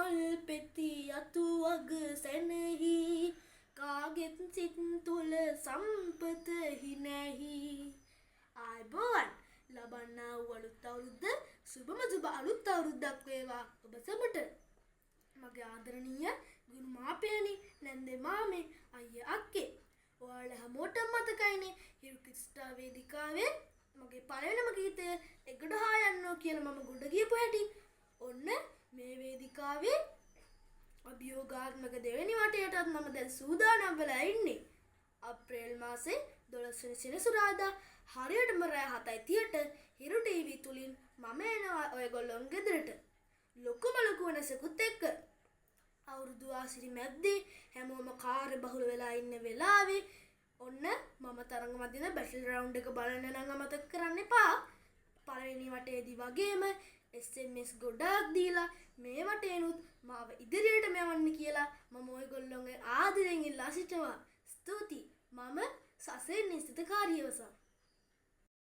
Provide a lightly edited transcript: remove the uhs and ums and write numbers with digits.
මල් පෙති අතු අග සැනෙහි කාගෙත් සිත් තුල සම්පතෙහි නැහි ආයිබෝවන් ලබන්නා වූ අලුත් අවුරුද්ද සුබම සුබ අලුත් අවුරුද්දක් වේවා ඔබ සැමට මගේ ආදරණීය ගුරු මාපියනි නැන්දේ මාමේ අයියා අක්කේ ඔයාලා හැමෝටම මතකයිනේ හිරු ක්‍රිස්ටා වේදිකාවේ මගේ පළවෙනිම ගීතය එගොඩහා යන්නෝ කියලා මම ගොඩ ගියපු හැටි ඔන්න මේ වේදිකාවේ අභියෝගාත්මක දෙවෙනි වටයටත් මම දැන් සූදානම් වෙලා ඉන්නේ අප්‍රේල් මාසේ 12 වෙනි සෙනසුරාදා හරියටම රෑ 7:30ට හිරු ටීවී තුලින් මම එනවා ඔයගොල්ලොන් ගෙදරට ලොකු වෙනසකුත් එක්ක අවුරුදු ආසිරි මැද්දේ හැමෝම කාර්ය බහුල වෙලා ඉන්න වෙලාවේ ඔන්න මම තරඟ මැදින බැටල් රවුන්ඩ් එක බලන්න නම් අමතක කරන්න එපා පළවෙනි වටේදී වගේම SMS ගොඩාක් දීලා මේ වටේනුත් මාව ඉදිරියට මෙවන්න කියලා මම ඔයගොල්ලෝගේ ආදරෙන් ඉල්ලා සිටිනවා ස්තුතියි මම සසෙන් නිස්සිත කාර්යවසා